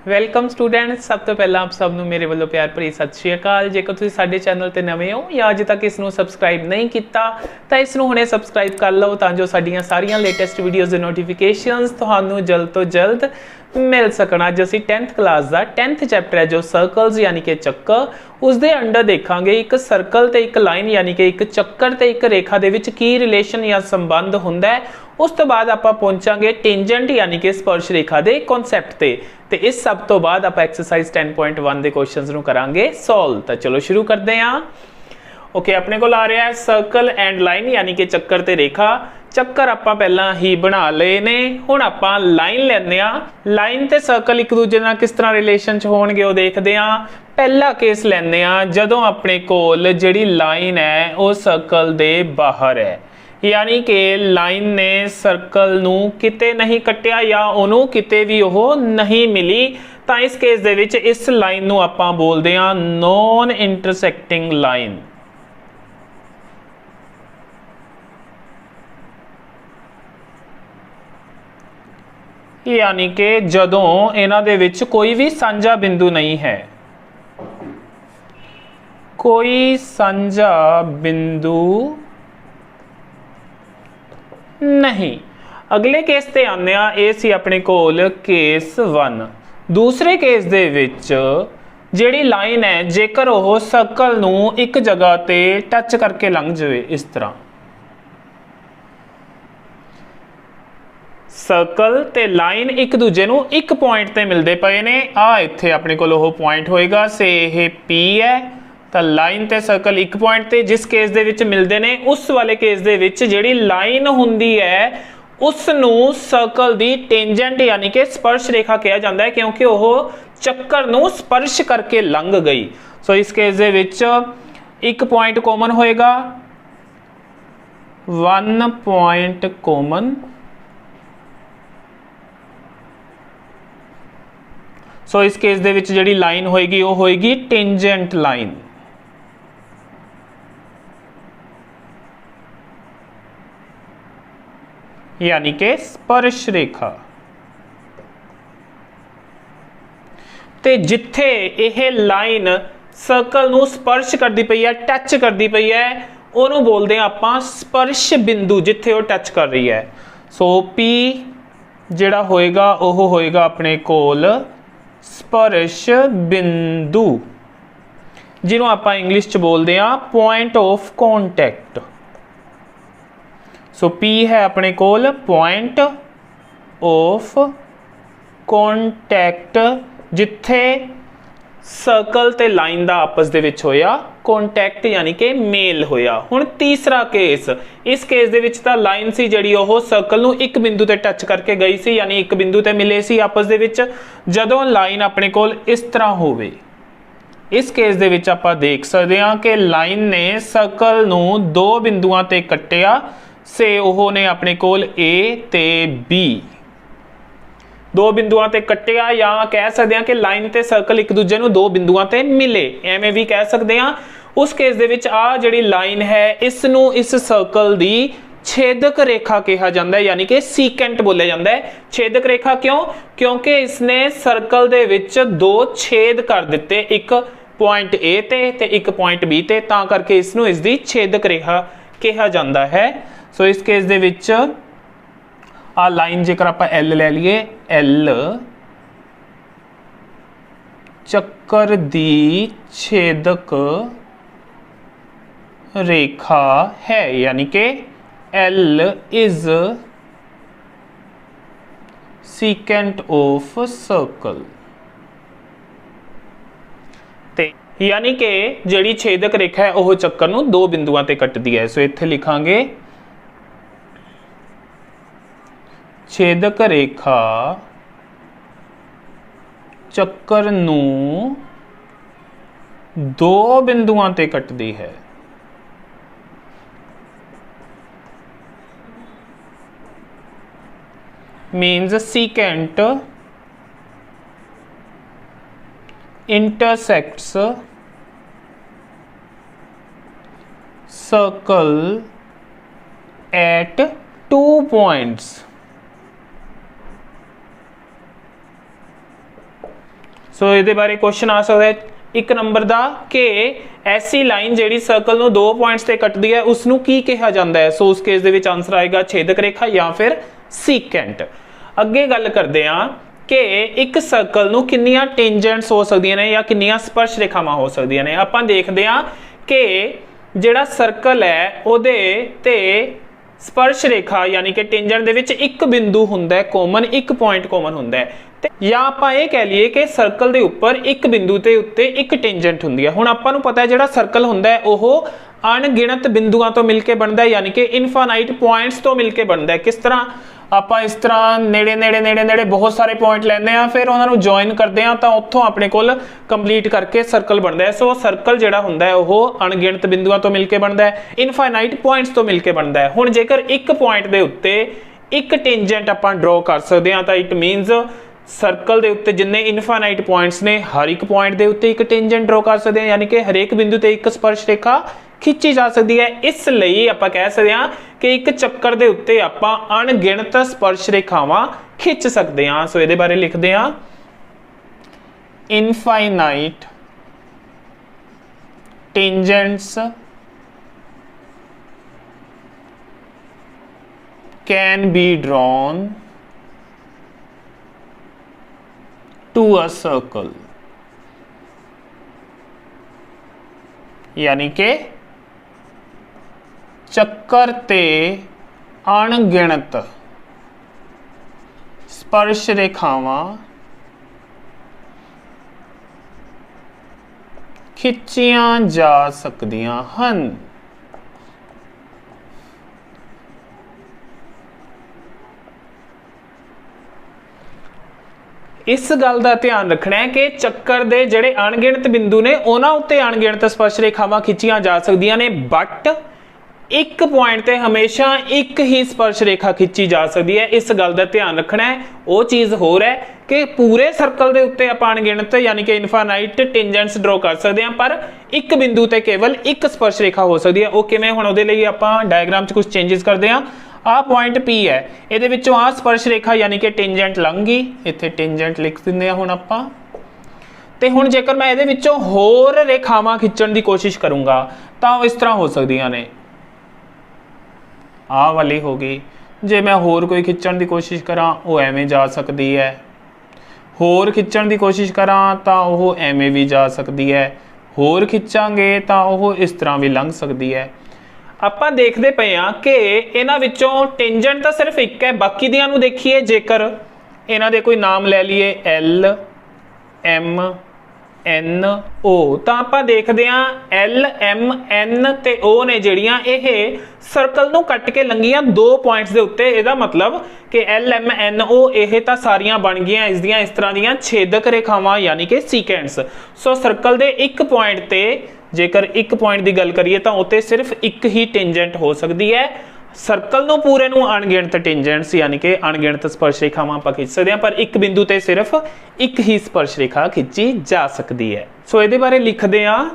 Welcome students. ਸਭ ਤੋਂ ਪਹਿਲਾਂ ਆਪ ਸਭ ਨੂੰ ਮੇਰੇ ਵੱਲੋਂ ਪਿਆਰ ਭਰੀ ਸਤਿ ਸ਼੍ਰੀ ਅਕਾਲ। ਜੇਕਰ ਤੁਸੀਂ ਸਾਡੇ ਚੈਨਲ ਤੇ ਨਵੇਂ ਹੋ ਜਾਂ ਅਜੇ ਤੱਕ ਇਸ ਨੂੰ ਸਬਸਕ੍ਰਾਈਬ ਨਹੀਂ ਕੀਤਾ ਤਾਂ ਇਸ ਨੂੰ ਹੁਣੇ ਸਬਸਕ੍ਰਾਈਬ ਕਰ ਲਓ ਤਾਂ ਜੋ ਸਾਡੀਆਂ ਸਾਰੀਆਂ ਲੇਟੈਸਟ ਵੀਡੀਓਜ਼ ਦੇ ਨੋਟੀਫਿਕੇਸ਼ਨਸ ਤੁਹਾਨੂੰ ਜਲਦ ਤੋਂ ਜਲਦ ਮਿਲ ਸਕਣ। ਅੱਜ ਅਸੀਂ 10th ਕਲਾਸ ਦਾ 10th ਚੈਪਟਰ ਹੈ ਜੋ ਸਰਕਲਸ यानी कि ਚੱਕਰ, ਉਸ ਦੇ ਅੰਡਰ ਦੇਖਾਂਗੇ ਇੱਕ ਸਰਕਲ ਤੇ ਇੱਕ ਲਾਈਨ यानी कि ਇੱਕ ਚੱਕਰ ਤੇ ਇੱਕ ਰੇਖਾ ਦੇ ਵਿੱਚ ਕੀ ਰਿਲੇਸ਼ਨ ਜਾਂ ਸੰਬੰਧ ਹੁੰਦਾ ਹੈ। ਉਸ ਤੋਂ ਬਾਅਦ ਆਪਾਂ ਪਹੁੰਚਾਂਗੇ ਟੈਂਜੈਂਟ यानी कि स्पर्श रेखा ਦੇ ਕਨਸੈਪਟ ਤੇ ਇਸ ਸਭ ਤੋਂ ਬਾਅਦ ਆਪਾਂ ਐਕਸਰਸਾਈਜ਼ 10.1 ਦੇ ਕੁਐਸਚਨਸ ਨੂੰ ਕਰਾਂਗੇ ਸੋਲਵ। ਤਾਂ ਚਲੋ ਸ਼ੁਰੂ ਕਰਦੇ ਹਾਂ। ओके, अपने को आ रहा है सर्कल एंड लाइन यानी कि चक्कर ते रेखा। ਚੱਕਰ ਆਪਾਂ ਪਹਿਲਾਂ ਹੀ ਬਣਾ ਲਏ ਨੇ, ਹੁਣ ਆਪਾਂ ਲਾਈਨ ਲੈਂਦੇ ਆ। ਲਾਈਨ ਤੇ ਸਰਕਲ ਇੱਕ ਦੂਜੇ ਨਾਲ ਕਿਸ ਤਰ੍ਹਾਂ ਰਿਲੇਸ਼ਨ ਚ ਹੋਣਗੇ ਉਹ ਦੇਖਦੇ ਆ। ਪਹਿਲਾ ਕੇਸ ਲੈਂਦੇ ਆ ਜਦੋਂ ਆਪਣੇ ਕੋਲ ਜਿਹੜੀ ਲਾਈਨ ਹੈ ਉਹ ਸਰਕਲ ਦੇ ਬਾਹਰ ਹੈ, यानी कि लाइन ने सर्कल नूं किते नहीं कट्टिया या उहनूं किते भी ओह नहीं मिली, तो इस केस दे विच इस लाइन नूं आपां बोलदे हां नॉन इंटरसेक्टिंग लाइन। यानी कि जदों इन्हां दे विच कोई भी साझा बिंदु नहीं है, कोई साझा बिंदु नहीं। अगले केस ते आने आ, ये सी अपने कोल केस 1। दूसरे केस दे विच जिहड़ी लाइन है जेकर ओह सर्कल नूं एक जगह ते टच करके लंघ जाए, इस तरह सर्कल ते लाइन एक दूजे नूं एक पॉइंट ते मिलदे पए ने। आ इत्थे अपने कोल ओह पॉइंट होएगा, से यह P है तो लाइन ते सर्कल एक पॉइंट ते जिस केस दे विच मिलदे ने उस वाले केस दे विच जिहड़ी लाइन हुंदी है उस नूं सर्कल दी टेंजेंट यानी कि स्पर्श रेखा कहा जाता है, क्योंकि वह चक्कर नूं स्पर्श करके लंघ गई। सो इस केस दे विच एक पॉइंट कॉमन होएगा, 1 पॉइंट कॉमन। सो इस केस दे विच जिहड़ी लाइन होएगी वो होएगी टेंजेंट लाइन, यानी कि स्पर्श रेखा। ते जिथे यह लाइन सर्कल नूं स्पर्श करती पई है, टच करती पई है, उहनूं बोलदे हां आपां स्पर्श बिंदु, जिथे वो टच कर रही है। सो P जिहड़ा होएगा ओह होएगा अपने कोल स्पर्श बिंदु, जिन्हों आपां इंग्लिश च बोलदे हां point of contact. So P है अपने कोल पॉइंट ऑफ कॉन्टैक्ट, जिथे सर्कल ते लाइन दा आपस दे विच होया कॉन्टैक्ट यानी कि मेल होया। हुण तीसरा केस, इस केस दे विच तां लाइन सी जिहड़ी ओह सर्कल नूं एक बिंदु ते टच करके गई सी, यानी एक बिंदु ते मिले सी आपस दे विच। जदों लाइन अपने कोल इस तरह होवे, इस केस दे विच आपां देख सकदे हां कि लाइन ने सर्कल नूं दो बिंदुआं ते कट्टिया, से ओह ने अपने कोल A ते B दो बिंदुआं ते कट्टिया, या कह सकते हैं कि लाइन ते सर्कल एक दूजे नूं दो बिंदुआं ते मिले, एवें भी कह सकते हैं। उस केस दे विच आ जिहड़ी लाइन है इस नूं इस सर्कल दी छेदक रेखा कहा जाता है, यानी कि सीकेंट बोलिया जाता है। छेदक रेखा क्यों? क्योंकि इसने सर्कल दे विच दो छेद कर दिते, एक पॉइंट A ते एक पॉइंट B ते, तां करके इसनूं इसदी छेदक रेखा कहा जाता है। सो इस केस दे विच आ लाइन जेकर आपां L ले लीए, L चक्कर दी छेदक रेखा है, यानी कि L is secant of circle. ते यानी कि जिहड़ी छेदक रेखा है वह चक्कर नूं दो बिंदुआं ते कटदी है। सो इत्थे लिखांगे छेदक रेखा चक्कर नूं दो बिंदुआं ते कटदी है। Means secant intersects circle eight 2 points। सो ये बारे क्वेश्चन आ सकता है 1 नंबर का कि ऐसी लाइन जिहड़ी सर्कल नूं 2 पॉइंट्स ते कटदी है उसनूं की कहा जाता है। सो उस केस दे विच आंसर आएगा छेदक रेखा या फिर सीकेंट। अगे गल करते हैं कि एक सर्कल नूं कितनियां टेंजेंट्स हो सकदियां ने या कितनियां स्पर्श रेखावां हो सकदियां ने। आपां देखदे हां कि जिहड़ा सर्कल है उहदे ते स्पर्श रेखा यानी कि टेंजेंट दे विच एक बिंदु हुंदा है कॉमन, एक पॉइंट कॉमन हुंदा है, या आपां ये कह लीए कि सर्कल दे उपर एक बिंदु ते उत्ते एक टेंजेंट हुंदी है। हुण आपां नूं पता है जिहड़ा सर्कल हुंदा है ओह अणगिणत बिंदुआं तो मिलके बनदा है यानी कि इनफाइनाइट पॉइंट्स तो मिलके बनदा है। किस तरह ਆਪਾਂ इस तरह नेड़े नेड़े नेड़े नेड़े बहुत सारे पॉइंट लैंदे आ फिर उन्होंने जॉइन करते हैं तो उत्थों अपने कोल कंप्लीट करके सर्कल बनता है। सो सर्कल जिहड़ा हुंदा है वह अणगिणत बिंदुआं तो मिलके बनता है, इनफाइनाइट पॉइंट्स तो मिलके बनता है। हुण जेकर एक पॉइंट दे उत्ते एक टेंजेंट आपां ड्रॉ कर सकते हैं तो इट मीनस सर्कल दे उत्ते जिन्ने इनफाइनाइट पॉइंट्स ने हर एक पॉइंट दे उत्ते एक टेंजेंट ड्रॉ कर सकते हैं यानी कि हरेक बिंदु ते एक स्पर्श रेखा खिंची जा सकती है। इसलिए आपां कह सकते हैं कि एक चक्कर दे उत्ते आपां अणगिणत स्पर्श रेखावां खिंच सकते हैं। सो इहदे बारे लिखते हैं infinite tangents can be drawn to a circle, यानी कि चक्कर ते अणगिणत स्पर्श रेखावां खिंचियां जा सकदियां हन। इस गल का ध्यान रखना है कि चक्कर दे जिहड़े अणगिणत बिंदु ने उन्हां उत्ते अणगिणत स्पर्श रेखावां खिंचियां जा सकदियां ने, बट एक पॉइंट ते हमेशा एक ही स्पर्श रेखा खिंची जा सकती है। इस गल का ध्यान रखना है। वो चीज़ होर है कि पूरे सर्कल के उत्ते आपां अणगिणत यानी कि इनफाइनाइट टेंजेंट्स ड्रॉ कर सकते हैं पर एक बिंदु ते केवल एक स्पर्श रेखा हो सकती है। वो किवें, हुण उहदे लई आपां डायग्राम च कुछ चेंजिस करते हैं। आ पॉइंट P है, ये विचों आ स्पर्श रेखा यानी कि टेंजेंट लंघ गई, इत्थे टेंजेंट लिख दिंदे हुण आपां। ते हुण जेकर मैं इहदे विचों होर रेखावां खिंचण दी कोशिश करूंगा तां इस तरह हो सकदियां ने, आ वाली हो गई। जे मैं होर कोई खिंचण की कोशिश करा वो एवें जा सकती है, होर खिंचण की कोशिश करा तो वह एवें भी जा सकती है, होर खिंचांगे तो वह इस तरह भी लंघ सकती है। आपां देखते पे हाँ कि इन्हां विचों टेंजेंट तो सिर्फ एक है, बाकी दियां नूं देखिए जेकर इन्हां दे कोई नाम ले लीए L M N O तो आपां देखते हाँ L M N ते O ने जिहड़ियां इह सर्कल नूं कट के लंघियां दो पॉइंट्स दे उत्ते। इहदा मतलब कि L M N O इह तां सारियां बन गईयां इसदियां इस तरह दीयां छेदक रेखावां यानी कि सीकेंट्स। सो सर्कल दे एक पॉइंट ते जेकर एक पॉइंट की गल करिए तो उत्ते सिर्फ एक ही टेंजेंट हो सकती है। सर्कल नूं पूरे नूं अणगिणत टेंजेंट्स यानी कि अणगिणत स्पर्श रेखावां आपां खिंच सकते हैं पर एक बिंदु ते सिर्फ एक ही स्पर्श रेखा खिंची जा सकती है। सो इहदे बारे लिखदे हां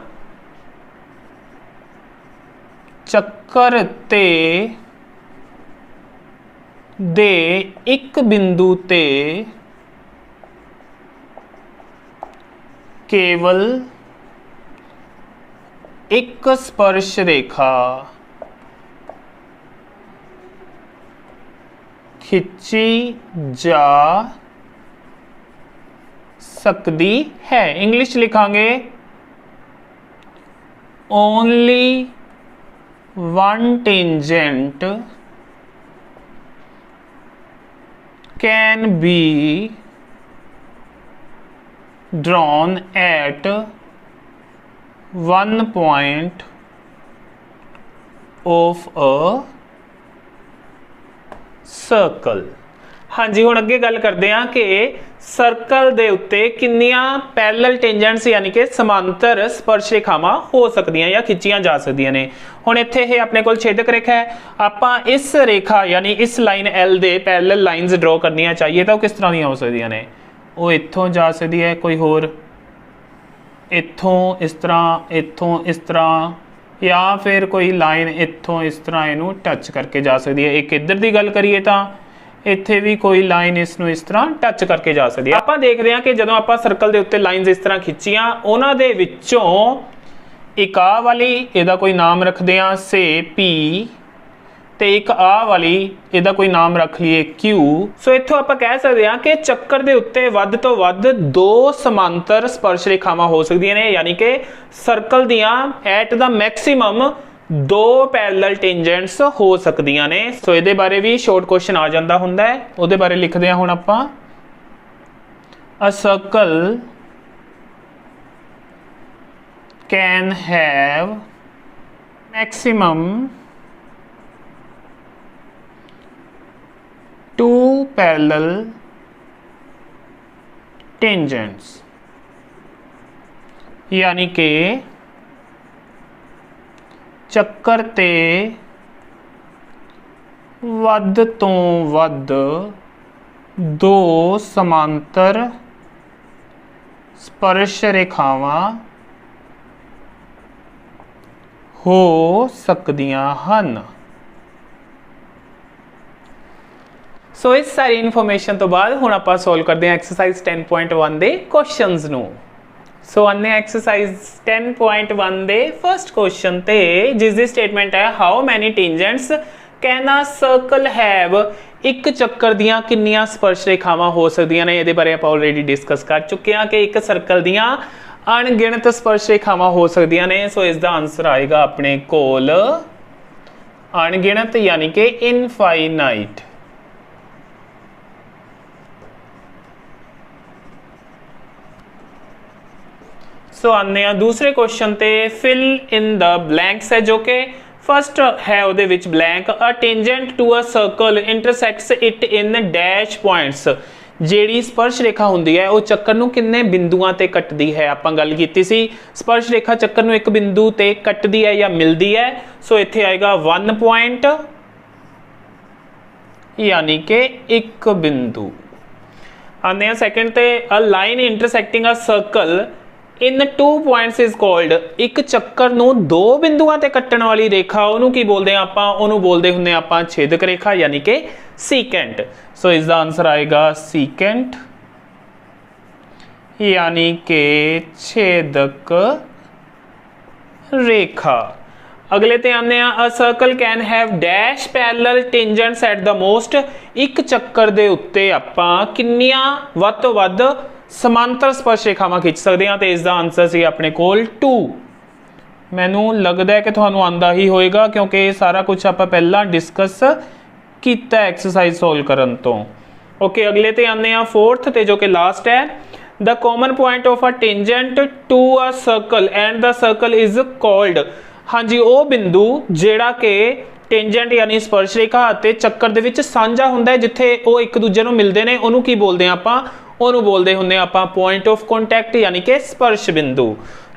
चक्कर ते दे एक बिंदु ते केवल एक स्पर्श रेखा खिंची जा सकती है। इंग्लिश लिखांगे only one tangent can be drawn at one point of a circle. हाँ जी, हुण अगे गल करते हैं कि सर्कल दे उत्ते कितनियां पैरेलल टेंजेंट्स यानी कि समांतर स्पर्श रेखावां हो सकदियां या खिंचियां जा सकदियां ने। हुण इत्थे ये अपने कोल छेदक रेखा है, आपां इस रेखा यानी इस लाइन L दे पैरेलल लाइनस ड्रॉ करनियां चाहिए तो किस तरह दीयां हो सकदियां ने। वो इत्थों जा सकदी है, कोई होर इत्थों इस तरह, इत्थों इस तरह, या फिर कोई लाइन इत्थों इस तरह इनू टच करके जा सकती है। एक इधर की गल करिए तो ਇੱਥੇ ਵੀ ਕੋਈ ਲਾਈਨ ਇਸ ਨੂੰ ਇਸ ਤਰ੍ਹਾਂ ਟੱਚ ਕਰਕੇ ਜਾ ਸਕਦੀ ਹੈ। ਆਪਾਂ ਦੇਖਦੇ ਹਾਂ ਕਿ ਜਦੋਂ ਆਪਾਂ ਸਰਕਲ ਦੇ ਉੱਤੇ ਲਾਈਨਸ ਇਸ ਤਰ੍ਹਾਂ ਖਿੱਚੀਆਂ, ਉਹਨਾਂ ਦੇ ਵਿੱਚੋਂ ਇੱਕ ਆਹ ਵਾਲੀ, ਇਹਦਾ ਕੋਈ ਨਾਮ ਰੱਖਦੇ ਹਾਂ ਸੇ P, ਤੇ ਇੱਕ ਆਹ ਵਾਲੀ, ਇਹਦਾ ਕੋਈ ਨਾਮ ਰੱਖ ਲਈਏ Q। ਸੋ ਇੱਥੋਂ ਆਪਾਂ ਕਹਿ ਸਕਦੇ ਹਾਂ ਕਿ ਚੱਕਰ ਦੇ ਉੱਤੇ ਵੱਧ ਤੋਂ ਵੱਧ 2 ਸਮਾਂਤਰ ਸਪਰਸ਼ ਰੇਖਾਵਾਂ ਹੋ ਸਕਦੀਆਂ ਨੇ, ਯਾਨੀ ਕਿ ਸਰਕਲ ਦੀਆਂ ਐਟ ਦਾ ਮੈਕਸਿਮਮ 2 ਪੈਰਲਲ ਟੈਂਜੈਂਟਸ ਹੋ ਸਕਦੀਆਂ ਨੇ। ਸੋ ਇਹਦੇ ਬਾਰੇ ਵੀ ਸ਼ਾਰਟ ਕੁਐਸਚਨ ਆ ਜਾਂਦਾ ਹੁੰਦਾ ਹੈ, ਉਹਦੇ ਬਾਰੇ ਲਿਖਦੇ ਹਾਂ ਹੁਣ ਆਪਾਂ। A circle can have maximum 2 parallel tangents, यानी कि ਚੱਕਰ ਤੇ ਵੱਧ ਤੋਂ ਵੱਧ 2 ਸਮਾਂਤਰ ਸਪਰਸ਼ ਰੇਖਾਵਾਂ ਹੋ ਸਕਦੀਆਂ ਹਨ। ਸੋ ਇਸ ਸਾਰੀ ਇਨਫੋਰਮੇਸ਼ਨ ਤੋਂ ਬਾਅਦ ਹੁਣ ਆਪਾਂ ਸੋਲਵ ਕਰਦੇ ਹਾਂ ਐਕਸਰਸਾਈਜ਼ 10.1 ਦੇ ਕੁਐਸਚਨਸ ਨੂੰ। ਸੋ ਆਨੇ ਐਕਸਰਸਾਈਜ਼ 10.1 ਦੇ ਫਰਸਟ ਕੁਐਸਚਨ ਤੇ, ਜਿਸ ਦੀ ਸਟੇਟਮੈਂਟ ਹੈ how many tangents can a circle have, ਇੱਕ ਚੱਕਰ ਦੀਆਂ ਕਿੰਨੀਆਂ ਸਪਰਸ਼ ਰੇਖਾਵਾਂ ਹੋ ਸਕਦੀਆਂ ਨੇ। ਇਹਦੇ ਬਾਰੇ ਆਪਾਂ ਆਲਰੇਡੀ ਡਿਸਕਸ ਕਰ ਚੁੱਕੇ ਹਾਂ ਕਿ ਇੱਕ ਸਰਕਲ ਦੀਆਂ ਅਣਗਿਣਤ ਸਪਰਸ਼ ਰੇਖਾਵਾਂ ਹੋ ਸਕਦੀਆਂ ਨੇ। ਸੋ ਇਸ ਦਾ ਆਨਸਰ ਆਏਗਾ ਆਪਣੇ ਕੋਲ ਅਣਗਿਣਤ, ਯਾਨੀ ਕਿ ਇਨਫਾਈਨਾਈਟ। सो आने दूसरे क्वेश्चन ते, फिल इन द ब्लैंक्स है, जो कि फर्स्ट है ਉਹਦੇ ਵਿੱਚ blank, a tangent to a circle intersects it in dash points, ਜਿਹੜੀ ਸਪਰਸ਼ ਰੇਖਾ ਹੁੰਦੀ ਹੈ ਉਹ ਚੱਕਰ ਨੂੰ ਕਿੰਨੇ ਬਿੰਦੂਆਂ ਤੇ ਕੱਟਦੀ ਹੈ। ਆਪਾਂ ਗੱਲ ਕੀਤੀ ਸੀ ਸਪਰਸ਼ ਰੇਖਾ ਚੱਕਰ ਨੂੰ ਇੱਕ ਬਿੰਦੂ ਤੇ ਕੱਟਦੀ ਹੈ ਜਾਂ ਮਿਲਦੀ ਹੈ। ਸੋ ਇੱਥੇ ਆਏਗਾ 1 ਪੁਆਇੰਟ, ਯਾਨੀ ਕਿ ਇੱਕ ਬਿੰਦੂ। ਆਨੇ ਆ ਸੈਕੰਡ ਤੇ, a line intersecting a circle in 2 points is called, ਇੱਕ ਚੱਕਰ ਨੂੰ 2 ਬਿੰਦੂਆਂ ਤੇ ਕੱਟਣ ਵਾਲੀ ਰੇਖਾ, ਉਹਨੂੰ ਕੀ ਬੋਲਦੇ ਆ ਆਪਾਂ, ਉਹਨੂੰ ਬੋਲਦੇ ਹੁੰਦੇ ਆਪਾਂ ਛੇਦਕ ਰੇਖਾ, ਯਾਨੀ ਕਿ ਸੀਕੈਂਟ। ਸੋ ਇਸ ਦਾ ਆਨਸਰ ਆਏਗਾ ਸੀਕੈਂਟ, यानी के छेदक रेखा। अगले ते आने a circle can have dash parallel tangents at the most. एक चक्कर दे उत्ते आपां किन्नियां वध तों वध समांतर स्पर्श रेखावां खिंच सकदे हां ते इस दा आंसर सी अपने कोल 2। मैनू लगदा है कि तुहानू आंदा ही होएगा क्योंकि ये सारा कुछ आपां पहला डिस्कस कीता एक्सरसाइज सोल्व करन तो। ओके अगले ते आने आ फोर्थ ते जो कि लास्ट है। The common point of a tangent to a circle and the circle is called. हाँ जी वो बिंदु जेड़ा के टेंजेंट यानी स्पर्श रेखा ते चक्कर दे विच सांझा हुंदा है जिथे वो एक दूजे नूं मिलदे ने ओनू की बोलदे हैं आपां, ओनू बोलदे हुंदे आपां पॉइंट ऑफ कॉन्टैक्ट यानी कि स्पर्श बिंदु।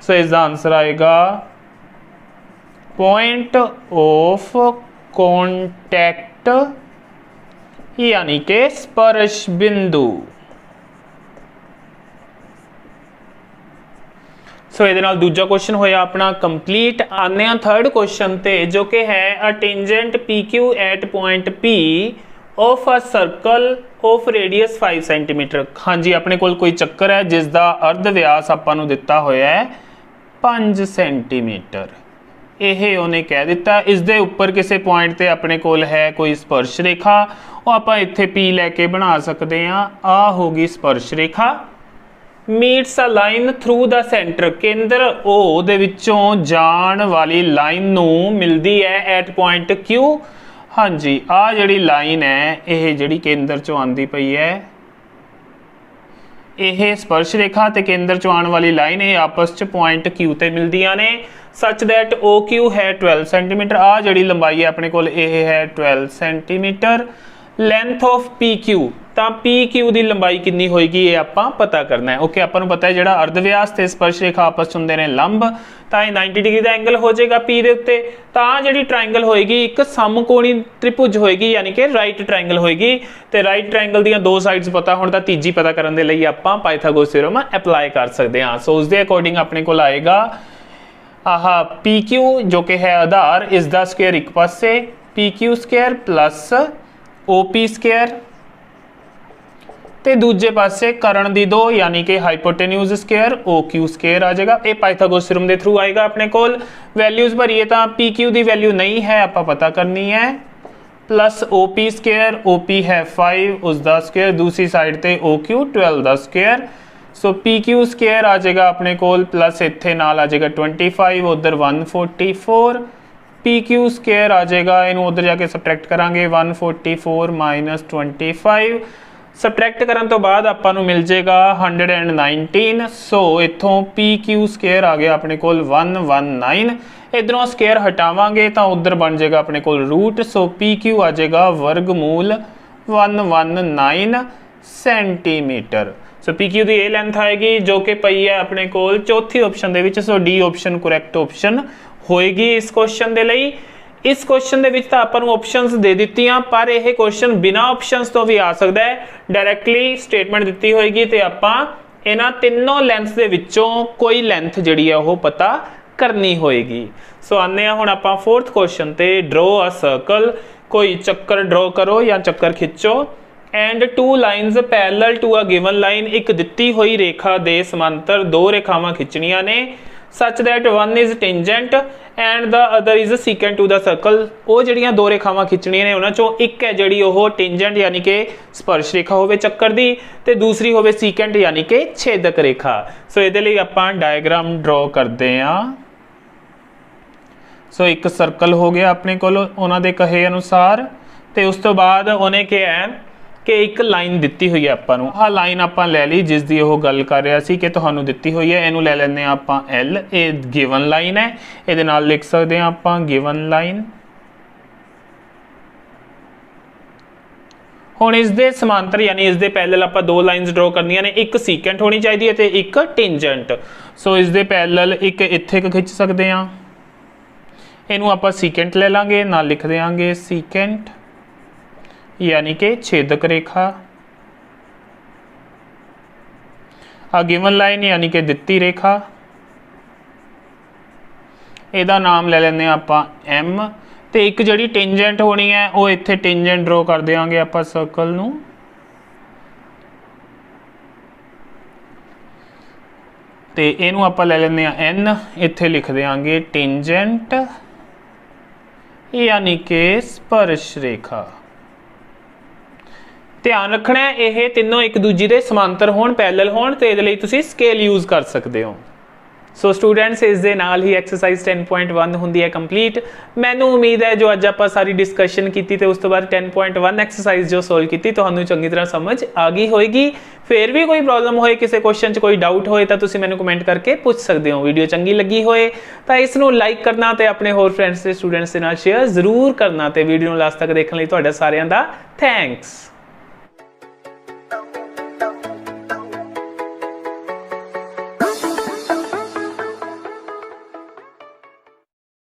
सो इसदा आंसर आएगा पॉइंट ऑफ कॉन्टैक्ट यानी कि स्पर्श बिंदु। सो ये दूजा क्वेश्चन होया अपना कंप्लीट। आने थर्ड क्वेश्चन ते जो कि है a tangent P Q at point P of a circle of radius 5 centimetre. हाँ जी अपने कोल कोई चक्कर है जिसका अर्ध व्यास आपां नूं दिता होया है 5 सेंटीमीटर। यह उन्हें कह दिता। इस दे उपर किसी पॉइंट ते अपने कोल है कोई स्पर्श रेखा, वो आपां इत्थे पी लैके बना सकते हैं। आ होगी स्पर्श रेखा। Meets a line through the centre, केंद्र ओ दे विचों जाण वाली लाइन नूं मिलदी है एट पॉइंट क्यू। हाँ जी आ जिहड़ी लाइन है यह जिहड़ी केंद्र चों आंदी पई है यह स्पर्श रेखा ते केंद्र चों आण वाली लाइन ये आपस च पॉइंट क्यू ते मिलदियां ने। सच दैट ओ क्यू है 12 सेंटीमीटर। आ जिहड़ी लंबाई है अपने कोल यह है 12 centimetre. Length of P Q, तो पी क्यू की लंबाई कितनी होएगी ये आपां पता करना है। ओके आपां नूं पता है जिहड़ा अर्धव्यास ते स्पर्श रेखा आपस च हुंदे ने लंब, तो 90 डिग्री का एंगल हो जाएगा पी दे उत्ते। तो जिहड़ी ट्रायंगल होएगी एक समकोणी त्रिभुज होएगी यानी कि राइट ट्रायंगल होएगी। तो राइट ट्रायंगल दीयां दो साइड्स पता होण तां तीजी पता करन दे लई आपां पाइथागोरस थ्योरम अप्लाई कर सकते हैं। सो उस दे अकॉर्डिंग अपने कोल आएगा आह पी क्यू जो कि है आधार, इसका स्क्वायर एक पासे P Q square plus O P square ਤੇ ਦੂਜੇ ਪਾਸੇ ਕਰਨ ਦੀ 2 यानी कि हाइपोटेन्यूज स्क्वायर OQ स्क्वायर आ जाएगा। ये पाइथागोरस थ्योरम के थ्रू आएगा अपने कोल। वैल्यूज भरीए तो PQ की वैल्यू नहीं है, आप पता करनी है। प्लस OP स्क्वायर, OP है 5 उसका स्क्वायर, दूसरी साइड ते OQ 12 का स्क्वायर। सो PQ स्क्वायर आ जाएगा अपने कोल प्लस इत्थे नाल आ जाएगा 25, उधर 144। PQ स्क्वायर आ जाएगा, इनू उधर जाके सबट्रैक्ट करांगे 144 माइनस 25। सबट्रैक्ट करन तो बाद आपां नू मिल जाएगा 119। सो इत्थों PQ स्क्वायर आ गया अपने कोल 119। इधरों स्क्वायर हटावांगे तो उधर बन जाएगा अपने कोल रूट। सो PQ आ जाएगा वर्गमूल 119 सेंटीमीटर। सो PQ की ये लेंथ आएगी जो कि पई है अपने कोल चौथी ऑप्शन दे विच। सो डी ऑप्शन करैक्ट ऑप्शन होएगी इस क्वेश्चन दे लई। इस क्वेश्चन दे विच तां आपां नूं ऑप्शनस दे दित्तियां, पर यह क्वेश्चन बिना ऑप्शनस तो भी आ सकता है। डायरैक्टली स्टेटमेंट दित्ती होएगी ते आपां इन्हां तिन्नों लेंथ दे विचों कोई लेंथ जिहड़ी है वो पता करनी होएगी। सो आने हुण आपां फोर्थ क्वेश्चन ते ड्रॉ अ सर्कल। कोई चक्कर ड्रॉ करो या चक्कर खिंचो। And 2 lines parallel to a given line, एक दित्ती हुई रेखा दे समांतर 2 रेखावां खिंचणियां ने such that one is tangent and the other is secant to the circle. वो जड़ियां 2 रेखावां खिंचणियां ने उन्हां चों एक है जिहड़ी ओह टेंजेंट यानी कि स्पर्श रेखा होवे चक्कर दी, ते दूसरी होवे सीकेंट यानी कि छेदक रेखा। सो इहदे लई आपां डायग्राम ड्रॉ करदे हां। सो एक सर्कल हो गया अपने कोल उन्हां दे कहे अनुसार, ते उस तो बाद उन्हें क्या है कि एक लाइन दित्ती हुई है आपां नूं। आह लाइन आपां लै ली जिस दी ओह गल कर रहा सी कि तुहानूं दित्ती हुई है, इहनूं लै लैंदे आपां L। ये गिवन लाइन है, इहदे नाल लिख सकदे हां आपां गिवन लाइन। हुण इस दे समांतर यानी इस दे पैरेलल आपां 2 लाइन्स ड्रॉ करनियां ने, एक सीकेंट होनी चाहिदी है ते एक टेंजेंट। सो इस दे पैरेलल एक इत्थे खिंच सकदे हां, इहनूं आपां सीकेंट ले लांगे, नाल लिख देंगे सीकेंट यानी कि छेदक रेखा। आ गिवन लाइन यानी कि दित्ती रेखा, इहदा नाम ले लेंगे आपां M। ते एक जिहड़ी टेंजेंट होनी है वो इत्थे टेंजेंट ड्रॉ कर देंगे आपां सर्कल नूं। ते इहनूं आपां ले लेंगे N, इत्थे लिख देंगे टेंजेंट यानी कि स्पर्श रेखा। ध्यान रखना है ये तीनों एक दूजे के समांतर होण, पैरेलल होण, ते इहदे लई तुसीं स्केल यूज़ कर सकते हो। सो स्टूडेंट्स इस दे नाल ही एक्सरसाइज 10.1 हुंदी है कंप्लीट। मैनूं उम्मीद है जो अज आपां सारी डिस्कशन की ते उस तो बाद 10.1 एक्सरसाइज जो सोल्व की तुहानूं चंगी तरह समझ आ गई होएगी। फिर भी कोई प्रॉब्लम होए, किसी क्वेश्चन कोई डाउट होए तो तुसीं मैनूं कमेंट करके पूछ सकते हो। वीडियो चंगी लगी होए तो इसनूं लाइक करना ते अपने होर फ्रेंड्स ते स्टूडेंट्स दे नाल शेयर जरूर करना, ते वीडियो नूं लास्ट तक देखण लई तुहाडा सारिआं दा थैंक्स।